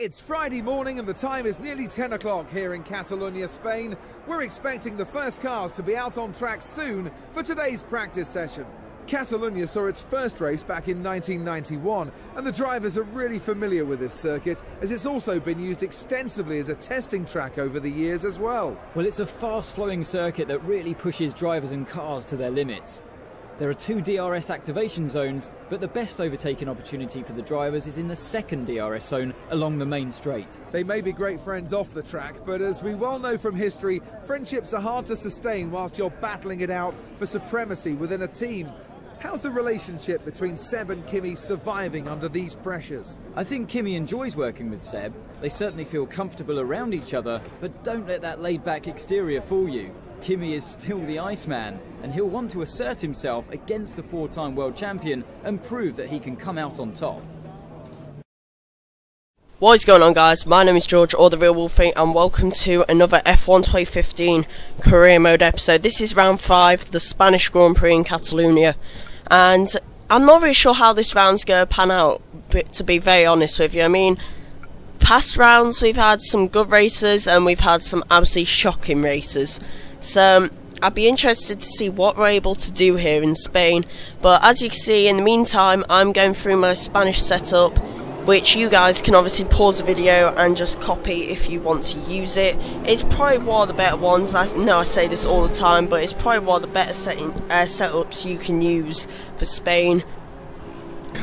It's Friday morning and the time is nearly 10 o'clock here in Catalunya, Spain. We're expecting the first cars to be out on track soon for today's practice session. Catalunya saw its first race back in 1991 and the drivers are really familiar with this circuit as it's also been used extensively as a testing track over the years as well. Well, it's a fast-flowing circuit that really pushes drivers and cars to their limits. There are 2 DRS activation zones, but the best overtaking opportunity for the drivers is in the second DRS zone along the main straight. They may be great friends off the track, but as we well know from history, friendships are hard to sustain whilst you're battling it out for supremacy within a team. How's the relationship between Seb and Kimi surviving under these pressures? I think Kimi enjoys working with Seb. They certainly feel comfortable around each other, but don't let that laid-back exterior fool you. Kimi is still the Iceman, and he'll want to assert himself against the 4-time world champion and prove that he can come out on top. What is going on, guys? My name is George, or the Real Wolfie, and welcome to another F1 2015 career mode episode. This is round 5, the Spanish Grand Prix in Catalunya, and I'm not really sure how this round's going to pan out, to be very honest with you. I mean, past rounds we've had some good races and we've had some absolutely shocking races. So I'd be interested to see what we're able to do here in Spain. But as you can see, in the meantime, I'm going through my Spanish setup, which you guys can obviously pause the video and just copy if you want to use it. It's probably one of the better ones. I know I say this all the time, but it's probably one of the better setups you can use for Spain.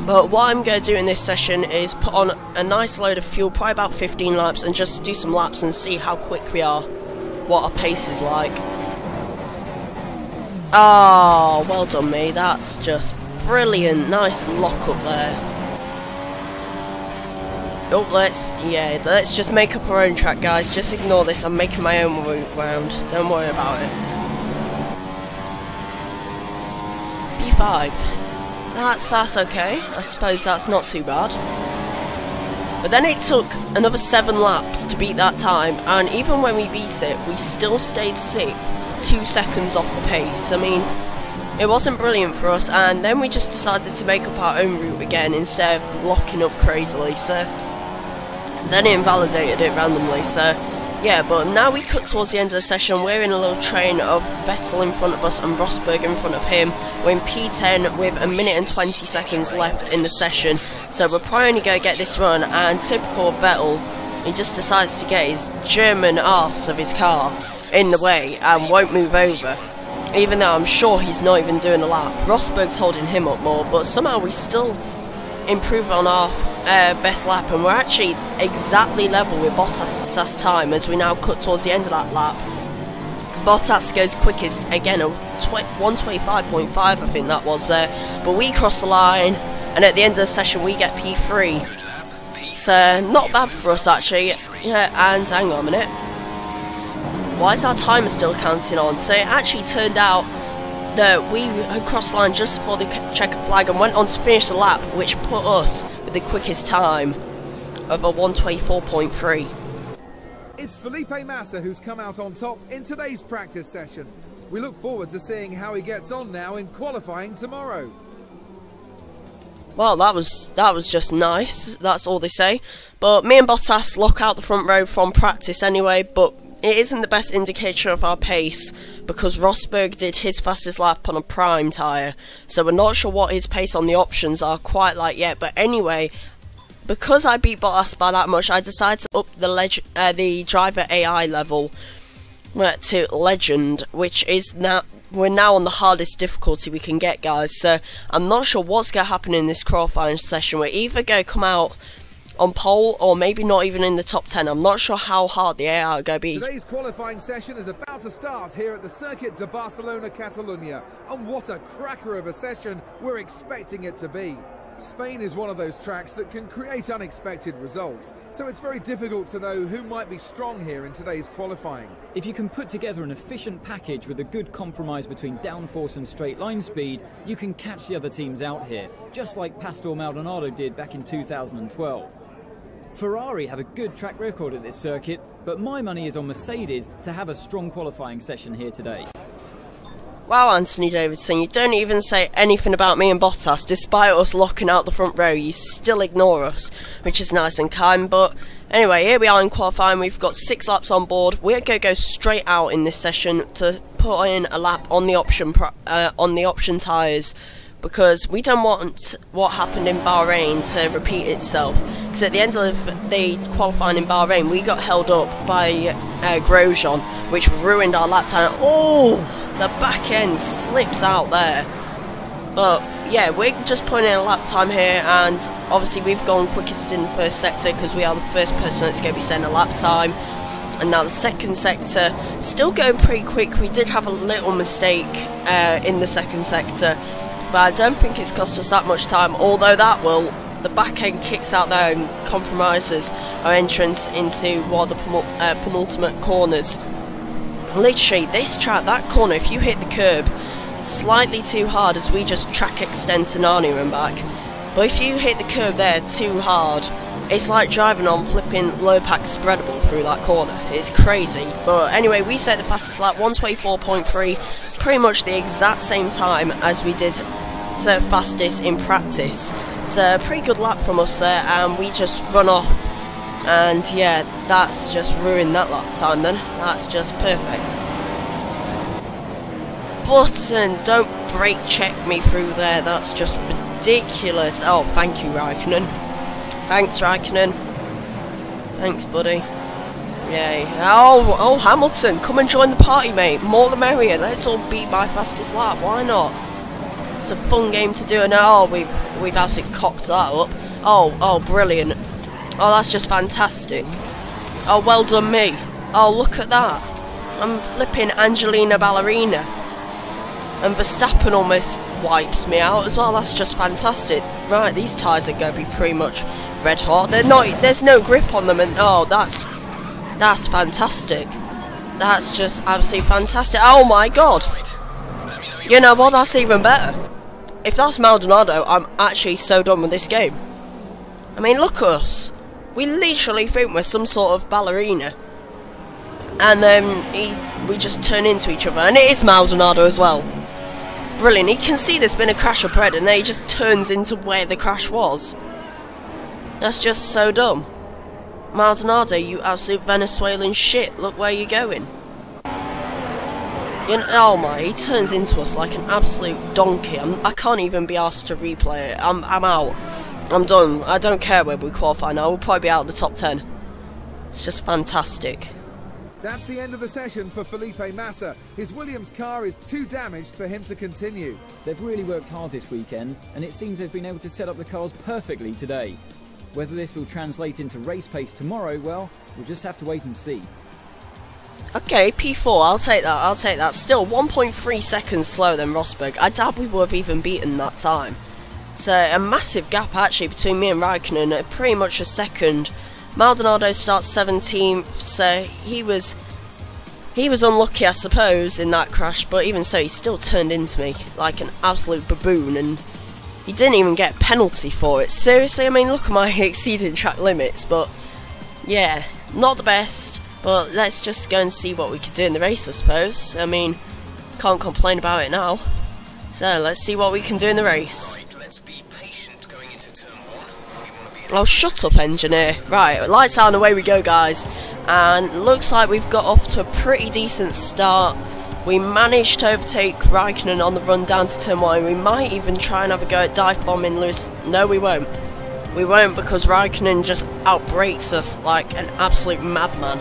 But what I'm going to do in this session is put on a nice load of fuel, probably about 15 laps, and just do some laps and see how quick we are, what our pace is like. Oh, well done me, that's just brilliant, nice lock up there. Oh, let's just make up our own track, guys, just ignore this, I'm making my own route round, don't worry about it. P5, that's okay, I suppose that's not too bad. But then it took another 7 laps to beat that time, and even when we beat it, we still stayed 2 seconds off the pace. I mean, it wasn't brilliant for us, and then we just decided to make up our own route again instead of locking up crazily, so then it invalidated it randomly, so yeah. But now we cut towards the end of the session, we're in a little train of Vettel in front of us and Rosberg in front of him. We're in P10 with 1 minute and 20 seconds left in the session, so we're probably only going to get this run, and typical of Vettel, he just decides to get his German arse of his car in the way and won't move over, even though I'm sure he's not even doing a lap. Rosberg's holding him up more, but somehow we still improve on our best lap, and we're actually exactly level with Bottas' last time as we now cut towards the end of that lap. Bottas goes quickest, again, a 125.5 I think that was there, but we cross the line, and at the end of the session we get P3. So, not bad for us actually. Yeah, and hang on a minute. Why is our timer still counting on? So it actually turned out that we had crossed the line just before the checker flag and went on to finish the lap, which put us with the quickest time of a 124.3. It's Felipe Massa who's come out on top in today's practice session. We look forward to seeing how he gets on now in qualifying tomorrow. Well, that was just nice, that's all they say. But me and Bottas lock out the front row from practice anyway, but it isn't the best indicator of our pace because Rosberg did his fastest lap on a prime tyre, so we're not sure what his pace on the options are quite like yet. But anyway, because I beat Bottas by that much, I decided to up the driver AI level to legend, which is now, we're now on the hardest difficulty we can get, guys. So I'm not sure what's going to happen in this qualifying session. We're either going to come out on pole or maybe not even in the top 10. I'm not sure how hard the AI are going to be. Today's qualifying session is about to start here at the Circuit de Barcelona, Catalunya, and what a cracker of a session we're expecting it to be. Spain is one of those tracks that can create unexpected results, so it's very difficult to know who might be strong here in today's qualifying. If you can put together an efficient package with a good compromise between downforce and straight line speed, you can catch the other teams out here, just like Pastor Maldonado did back in 2012. Ferrari have a good track record at this circuit, but my money is on Mercedes to have a strong qualifying session here today. Wow, Anthony Davidson, you don't even say anything about me and Bottas. Despite us locking out the front row, you still ignore us, which is nice and kind. But anyway, here we are in qualifying. We've got 6 laps on board. We're going to go straight out in this session to put in a lap on the option tyres, because we don't want what happened in Bahrain to repeat itself. Because at the end of the qualifying in Bahrain, we got held up by Grosjean, which ruined our lap time. Oh, the back end slips out there. But yeah, we're just putting in a lap time here, and obviously we've gone quickest in the first sector because we are the first person that's going to be setting a lap time. And now the second sector, still going pretty quick. We did have a little mistake in the second sector, but I don't think it's cost us that much time, although that will. The back end kicks out there and compromises our entrance into one of the penultimate corners. Literally, this track, that corner, if you hit the curb slightly too hard, as we just track extend to Narnia and back, but if you hit the curb there too hard, it's like driving on flipping low pack spreadable through that corner. It's crazy. But anyway, we set the fastest lap, 1:24.3, pretty much the exact same time as we did to fastest in practice. It's a pretty good lap from us there, and we just run off. And yeah, that's just ruined that lap time then. That's just perfect. Button, don't brake check me through there. That's just ridiculous. Oh, thank you, Raikkonen. Thanks, Raikkonen. Thanks, buddy. Yay. Oh, Hamilton, come and join the party, mate. More the merrier. Let's all beat my fastest lap. Why not? It's a fun game to do, and oh, we've absolutely cocked that up. Oh, brilliant. Oh, that's just fantastic. Oh, well done me. Oh, look at that. I'm flipping Angelina Ballerina. And Verstappen almost wipes me out as well. That's just fantastic. Right, these tyres are going to be pretty much red hot. They're not. There's no grip on them, and oh, that's fantastic. That's just absolutely fantastic. Oh my god. You know what? That's even better. If that's Maldonado, I'm actually so done with this game. I mean, look at us. We literally think we're some sort of ballerina. And we just turn into each other. And it is Maldonado as well. Brilliant. He can see there's been a crash up ahead, and then he just turns into where the crash was. That's just so dumb. Maldonado, you absolute Venezuelan shit. Look where you're going. You know, oh my, he turns into us like an absolute donkey. I can't even be asked to replay it. I'm out. I'm done. I don't care where we qualify now. We'll probably be out of the top 10. It's just fantastic. That's the end of the session for Felipe Massa. His Williams car is too damaged for him to continue. They've really worked hard this weekend, and it seems they've been able to set up the cars perfectly today. Whether this will translate into race pace tomorrow, well, we'll just have to wait and see. Okay, P4, I'll take that. Still 1.3 seconds slower than Rosberg. I doubt we would have even beaten that time. So a massive gap actually between me and Raikkonen, pretty much a second. Maldonado starts 17th, so he was unlucky, I suppose, in that crash, but even so, he still turned into me like an absolute baboon, and he didn't even get a penalty for it. Seriously, I mean, look at my exceeding track limits, but yeah, not the best. But let's just go and see what we can do in the race, I suppose. I mean, can't complain about it now. So let's see what we can do in the race. Right, let's be patient going into turn 1. Oh, shut up, engineer. Right, lights out and away we go, guys. And looks like we've got off to a pretty decent start. We managed to overtake Raikkonen on the run down to turn 1. We might even try and have a go at dive bombing Lewis. No, we won't. We won't, because Raikkonen just outbrakes us like an absolute madman.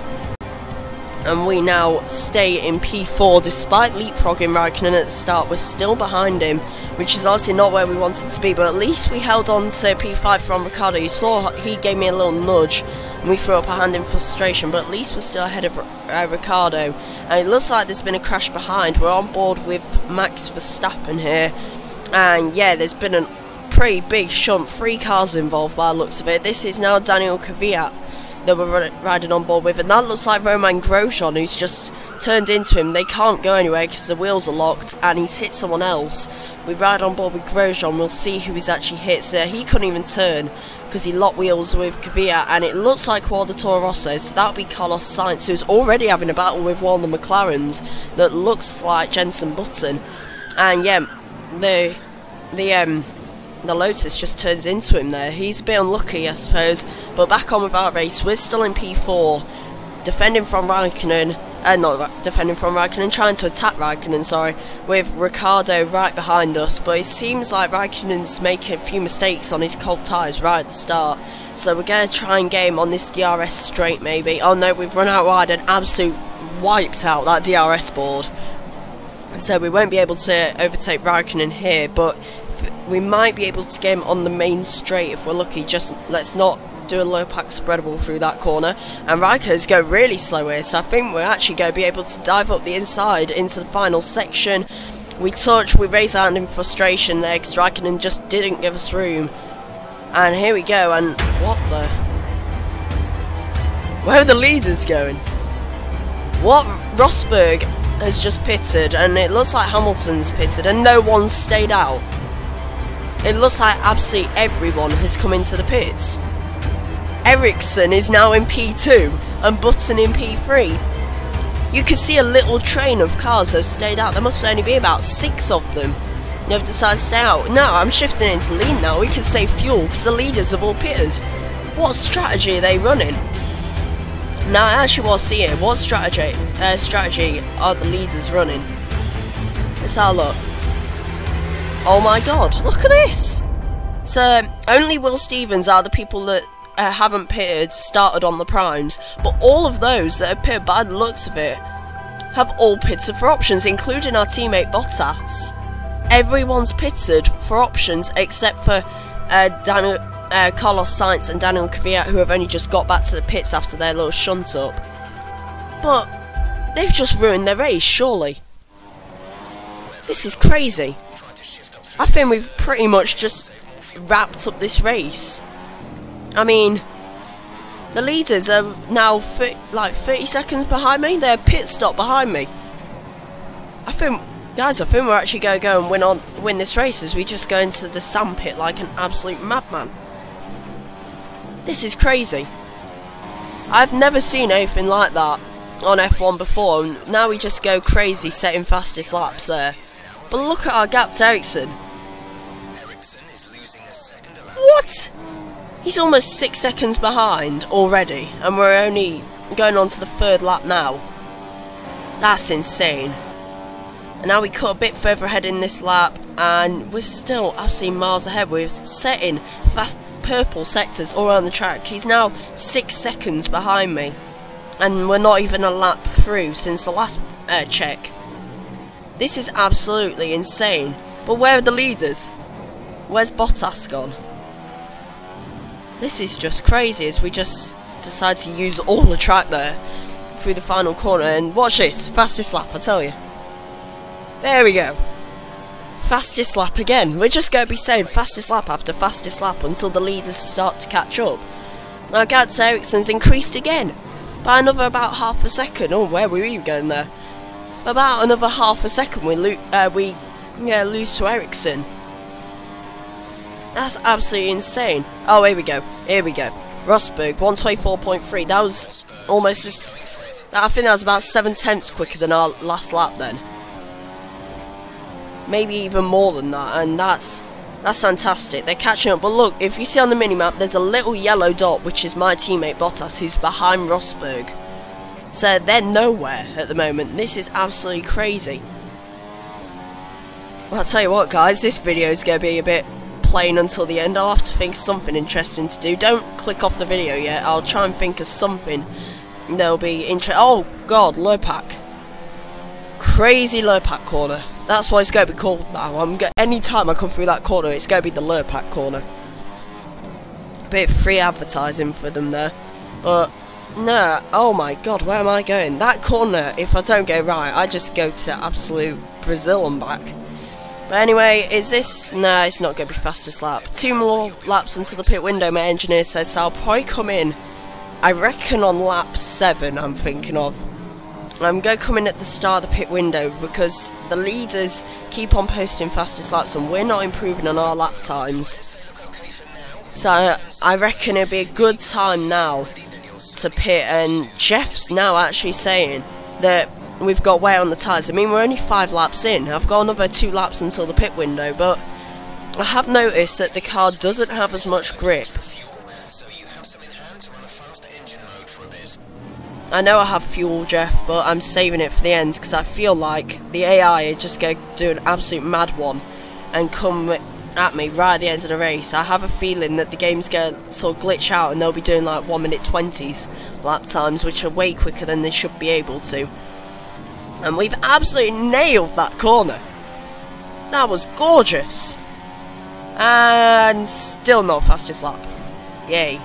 And we now stay in P4 despite leapfrogging Raikkonen at the start. We're still behind him, which is obviously not where we wanted to be, but at least we held on to P5 from Ricciardo. You saw he gave me a little nudge and we threw up a hand in frustration, but at least we're still ahead of Ricciardo. And it looks like there's been a crash behind. We're on board with Max Verstappen here, and yeah, there's been a pretty big shunt. 3 cars involved by the looks of it. This is now Daniel Kvyat that we're riding on board with, and that looks like Romain Grosjean, who's just turned into him. They can't go anywhere because the wheels are locked, and he's hit someone else. We ride on board with Grosjean. We'll see who he's actually hit. So he couldn't even turn because he locked wheels with Kvyat, and it looks like one of the Toro Rossos. So that'll be Carlos Sainz, who's already having a battle with one of the McLarens that looks like Jenson Button. And yeah, the Lotus just turns into him there. He's a bit unlucky, I suppose. But back on with our race. We're still in P4, defending from Raikkonen. Not defending from Raikkonen, trying to attack Raikkonen, sorry, with Ricciardo right behind us. But it seems like Raikkonen's making a few mistakes on his cold tyres right at the start. So we're going to try and get him on this DRS straight, maybe. Oh no, we've run out wide and absolute wiped out that DRS board. So we won't be able to overtake Raikkonen here, but we might be able to get him on the main straight if we're lucky. Just let's not do a low pack spreadable through that corner. And Raikkonen's going really slow here, so I think we're actually going to be able to dive up the inside into the final section. We raise our hand in frustration there because Raikkonen just didn't give us room. And here we go, and what the... Where are the leaders going? What? Rosberg has just pitted, and it looks like Hamilton's pitted, and no one's stayed out. It looks like absolutely everyone has come into the pits. Ericsson is now in P2 and Button in P3. You can see a little train of cars that have stayed out. There must only be about 6 of them. They've decided to stay out. No, I'm shifting into lead now. We can save fuel because the leaders have all pitted. What strategy are they running? Now I actually want to see it. What strategy are the leaders running? Let's have a look. Oh my god, look at this! So, only Will Stevens are the people that haven't pitted, started on the primes, but all of those that have pitted by the looks of it have all pitted for options, including our teammate Bottas. Everyone's pitted for options except for Carlos Sainz and Daniel Kvyat, who have only just got back to the pits after their little shunt up. But they've just ruined their race, surely. This is crazy. I think we've pretty much just wrapped up this race. I mean, the leaders are now like 30 seconds behind me. They're pit stop behind me. I think we're actually going to go and win this race as we just go into the sand pit like an absolute madman. This is crazy. I've never seen anything like that on F1 before, and now we just go crazy setting fastest laps there. But look at our gap to Ericsson. What? He's almost 6 seconds behind already, and we're only going on to the 3rd lap now. That's insane. And now we cut a bit further ahead in this lap, and we're still absolutely miles ahead. We're setting fast purple sectors all around the track. He's now 6 seconds behind me, and we're not even a lap through since the last check. This is absolutely insane. But where are the leaders? Where's Bottas gone? This is just crazy as we just decide to use all the track there through the final corner. And watch this, fastest lap, I tell you. There we go. Fastest lap again. We're just going to be saying fastest lap after fastest lap until the leaders start to catch up. Now Gats Ericsson's increased again by another about half a second. Oh, where were we going there? About another half a second we lose to Ericsson. That's absolutely insane. Oh, here we go. Here we go. Rosberg, 124.3. That was almost I think that was about 7/10 quicker than our last lap then. Maybe even more than that, and that's fantastic. They're catching up. But look, if you see on the minimap, there's a little yellow dot, which is my teammate Bottas, who's behind Rosberg. So they're nowhere at the moment. This is absolutely crazy. Well, I'll tell you what, guys, this video is going to be a bit plain until the end. I'll have to think of something interesting to do. Don't click off the video yet. I'll try and think of something that'll be interesting. Oh god, low pack. Crazy low pack corner. That's what it's going to be called now. Anytime I come through that corner, it's going to be the low pack corner. Bit of free advertising for them there. But no, oh my god, where am I going? That corner, if I don't go right, I just go to absolute Brazil and back. But anyway, is this... Nah, it's not going to be fastest lap. 2 more laps into the pit window, my engineer says, so I'll probably come in, I reckon on lap 7, I'm thinking of. I'm going to come in at the start of the pit window because the leaders keep on posting fastest laps and we're not improving on our lap times. So I reckon it'd be a good time now to pit, and Jeff's now actually saying that we've got wear on the tyres. I mean, we're only 5 laps in. I've got another 2 laps until the pit window, but I have noticed that the car doesn't have as much grip. I know I have fuel, Jeff, but I'm saving it for the end because I feel like the AI are just going to do an absolute mad one and come at me right at the end of the race. I have a feeling that the game's going to sort of glitch out and they'll be doing like 1:20s lap times, which are way quicker than they should be able to. And we've absolutely nailed that corner. That was gorgeous. And still not fastest lap. Yay.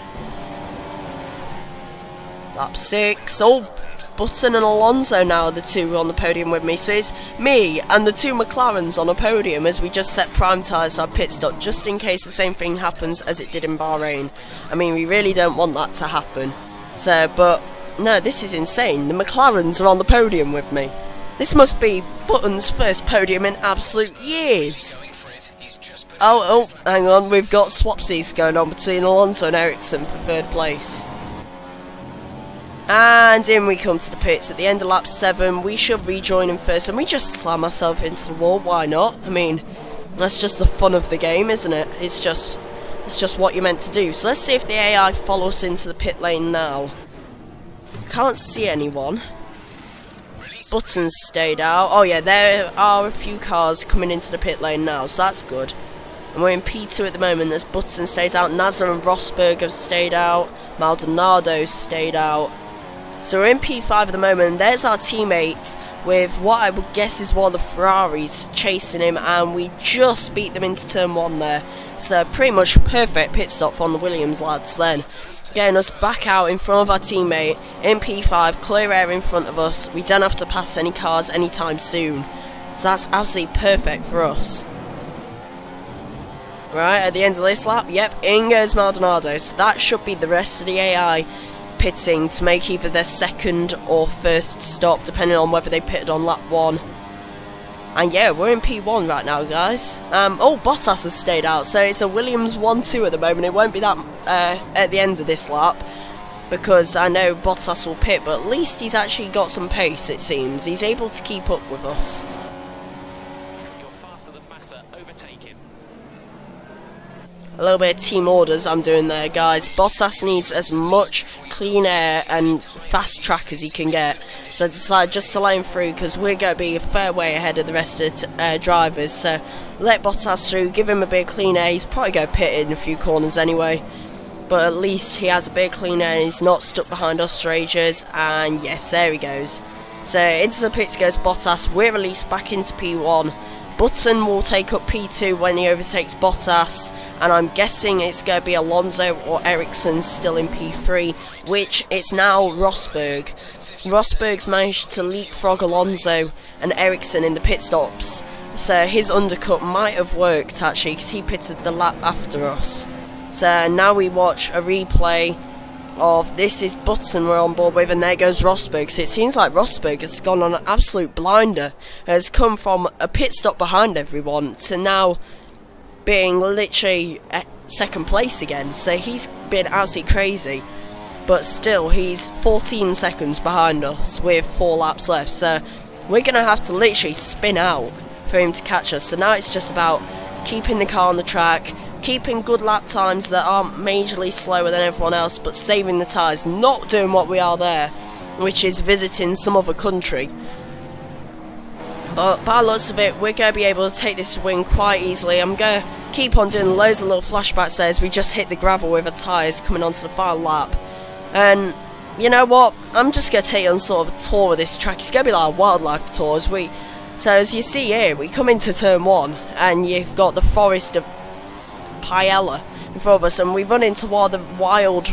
Lap 6. Oh, Button and Alonso now are the 2 on the podium with me. So it's me and the 2 McLarens on a podium as we just set prime tyres for our pit stop, just in case the same thing happens as it did in Bahrain. I mean, we really don't want that to happen. So, but no, this is insane. The McLarens are on the podium with me. This must be Button's first podium in absolute years. Oh, hang on, we've got swapsies going on between Alonso and Ericsson for 3rd place. And in we come to the pits at the end of lap 7. We should rejoin in first, and we just slam ourselves into the wall. Why not? I mean, that's just the fun of the game, isn't it? It's just what you're meant to do. So let's see if the AI follow us into the pit lane now. Can't see anyone. Button's stayed out. Oh yeah, there are a few cars coming into the pit lane now, so that's good. And we're in P2 at the moment. There's Button stays out. Nasser and Rosberg have stayed out. Maldonado's stayed out. So we're in P5 at the moment. There's our teammate with what I would guess is one of the Ferraris chasing him, and we just beat them into turn 1 there. So pretty much perfect pit stop from the Williams lads then. Getting us back out in front of our teammate in P5, clear air in front of us. We don't have to pass any cars anytime soon. So that's absolutely perfect for us. Right, at the end of this lap, yep, in goes Maldonado. So that should be the rest of the AI pitting to make either their 2nd or 1st stop, depending on whether they pitted on lap 1. And yeah, we're in P1 right now, guys. Oh, Bottas has stayed out, so it's a Williams 1-2 at the moment. It won't be that at the end of this lap, because I know Bottas will pit, but at least he's actually got some pace, it seems. He's able to keep up with us. You're faster than Massa, overtake him. A little bit of team orders I'm doing there, guys. Bottas needs as much clean air and fast track as he can get. So I decided just to let him through because we're going to be a fair way ahead of the rest of the drivers. So let Bottas through, give him a bit of clean air. He's probably going to pit in a few corners anyway. But at least he has a bit of clean air. He's not stuck behind us for ages. And yes, there he goes. So into the pits goes Bottas. We're released back into P1. Button will take up P2 when he overtakes Bottas, and I'm guessing it's going to be Alonso or Ericsson still in P3, which it's now Rosberg. Rosberg's managed to leapfrog Alonso and Ericsson in the pit stops, so his undercut might have worked actually because he pitted the lap after us. So now we watch a replay of this is Button we're on board with, and there goes Rosberg. So it seems like Rosberg has gone on an absolute blinder, has come from a pit stop behind everyone to now being literally at 2nd place again. So he's been absolutely crazy, but still he's 14 seconds behind us with 4 laps left, so we're gonna have to literally spin out for him to catch us. So now it's just about keeping the car on the track, keeping good lap times that aren't majorly slower than everyone else, but saving the tyres, not doing what we are there, which is visiting some other country. But by lots of it, we're going to be able to take this win quite easily. I'm going to keep on doing loads of little flashbacks there as we just hit the gravel with our tyres coming onto the final lap. And you know what, I'm just going to take you on sort of a tour of this track. It's going to be like a wildlife tour. So as you see here, we come into turn 1 and you've got the forest of Paella in front of us, and we run into one of the wild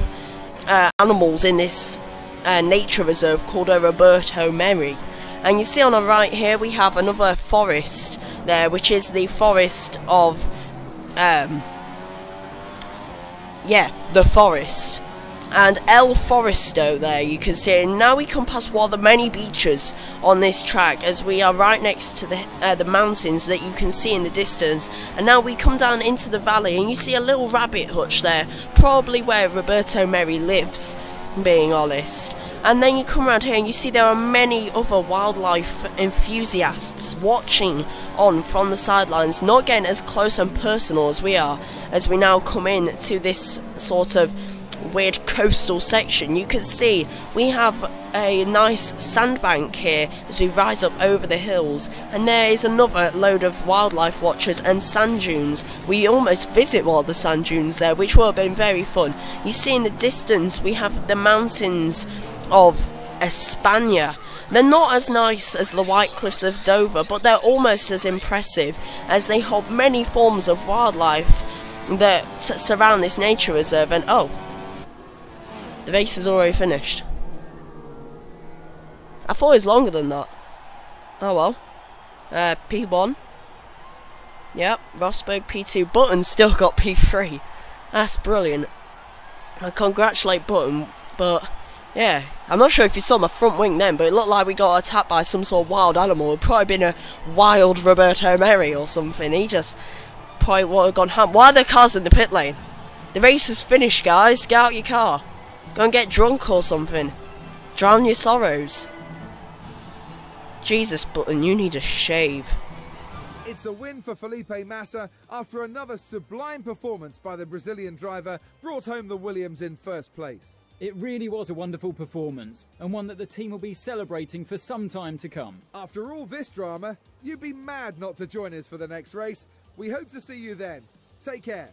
animals in this nature reserve called a Roberto Meri. And you see on the right here we have another forest there, which is the forest of the forest. and El Foresto there, you can see it. And now we come past one of the many beaches on this track, as we are right next to the mountains that you can see in the distance. And now we come down into the valley, and you see a little rabbit hutch there, probably where Roberto Merhi lives, being honest. And then you come around here and you see there are many other wildlife enthusiasts watching on from the sidelines, not getting as close and personal as we are, as we now come in to this sort of weird coastal section. You can see we have a nice sandbank here as we rise up over the hills, and there is another load of wildlife watchers and sand dunes. We almost visit one of the sand dunes there, which will have been very fun. You see in the distance we have the mountains of España. They're not as nice as the White Cliffs of Dover, but they're almost as impressive, as they hold many forms of wildlife that surround this nature reserve. And oh, the race is already finished. I thought it was longer than that. Oh well. P1. Yep, Rosberg P2. Button still got P3. That's brilliant. I congratulate Button, but yeah, I'm not sure if you saw my front wing then, but it looked like we got attacked by some sort of wild animal. It'd probably been a wild Roberto Merhi or something. He just probably would have gone ham. Why are there cars in the pit lane? The race is finished, guys. Get out your car. Go and get drunk or something. Drown your sorrows. Jesus, Button, you need a shave. It's a win for Felipe Massa after another sublime performance by the Brazilian driver brought home the Williams in first place. It really was a wonderful performance, and one that the team will be celebrating for some time to come. After all this drama, you'd be mad not to join us for the next race. We hope to see you then. Take care.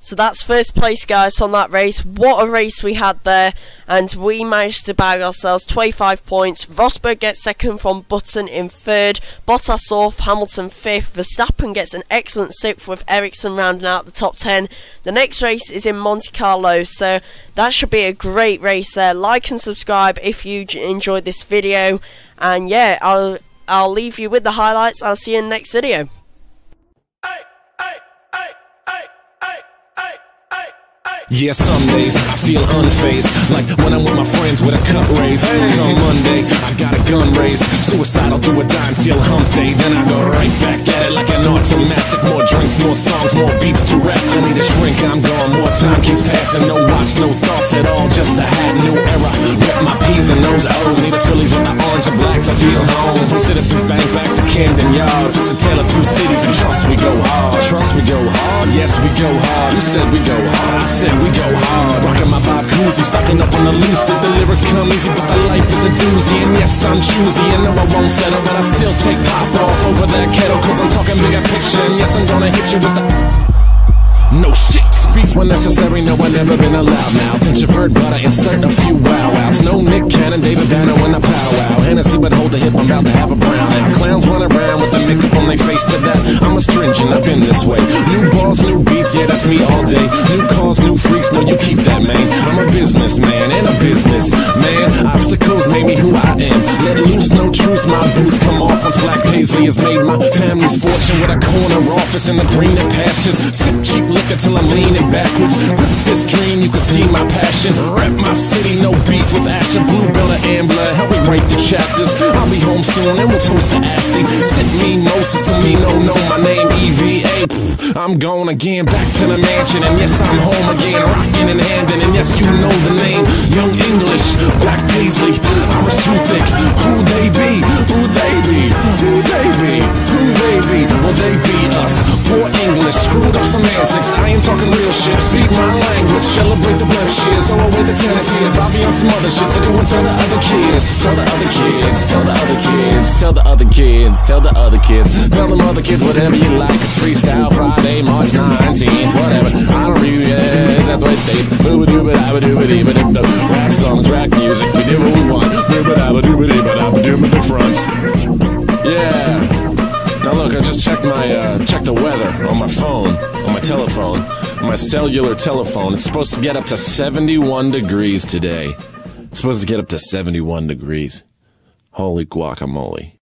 So that's first place, guys, on that race. What a race we had there, and we managed to bag ourselves 25 points. Rosberg gets second from Button in third, Bottas fourth, Hamilton fifth, Verstappen gets an excellent sixth with Ericsson rounding out the top 10. The next race is in Monte Carlo, so that should be a great race there. Like and subscribe if you enjoyed this video, and yeah, I'll leave you with the highlights. I'll see you in the next video. Yeah, some days I feel unfazed, like when I'm with my friends with a cup raised. On Monday, I got a gun raised, suicidal do or die until hump day. Then I go right back at it like an automatic. More drinks, more songs, more beats to rap. I need a shrink, I'm gone, more time keeps passing. No watch, no thoughts at all, just a hat, new era. Rep my P's and those O's, need a Phillies with the orange and black to feel home. From Citizens Bank back to Camden Yards, it's a tale of two cities, and trust we go hard. Trust we go hard, yes we go hard. You said we go hard, I said we go hard. Rockin' my Bob Cousy, stocking up on the loose. The lyrics come easy, but the life is a doozy. And yes, I'm choosy, and no, I won't settle, but I still take pop off over that kettle, cause I'm talking bigger picture. And yes, I'm gonna hit you with the no shit. Speak when necessary, no, I've never been a loudmouth. Introvert, but I insert a few wow-wows. No Nick Cannon, David Banner when I powwow. Hennessy, but hold the hip, I'm about to have a brown out. Clowns run around with the makeup on their face to that. I'm astringent, I've been this way. New balls, new beats, yeah, that's me all day. New cars, new freaks, no, you keep that, man. I'm a businessman and a business man. Obstacles made me who I am. Let loose, no truce, my boots come off once Black Paisley has made my family's fortune with a corner office in the greener pastures. Sip cheap liquor till I'm leaning backwards. Grip this dream, you can see my passion. Rep my city, no beef with Asher. Bluebell or Ambler, help me write the chapters. I'll be home soon and we'll toast to Asti. Sit me Moses to me, no, my name EVA. I'm gone again, back to the mansion. And yes, I'm home again, rocking in Hampden. And yes, you know the name, Young English, Black Paisley, Irish too thick. Who they be? Who they be? Who they be? Who they be? Well, they be us. Poor English, screwed up semantics. I ain't talking real shit, speak my language. Celebrate the blemishes, or away the tentative. I'll be on some other shit, so go and tell the other kids. Tell the other kids, tell the other kids. Tell the other kids, tell the other kids. Tell them other kids whatever you like. It's Freestyle Friday, March 19th, whatever. I don't really, yeah, is that the way they do? Rap songs, rap music, we do what we want. The fronts. Yeah. Now look, I just checked the weather on my phone, on my telephone, on my cellular telephone. It's supposed to get up to 71 degrees today. It's supposed to get up to 71 degrees. Holy guacamole.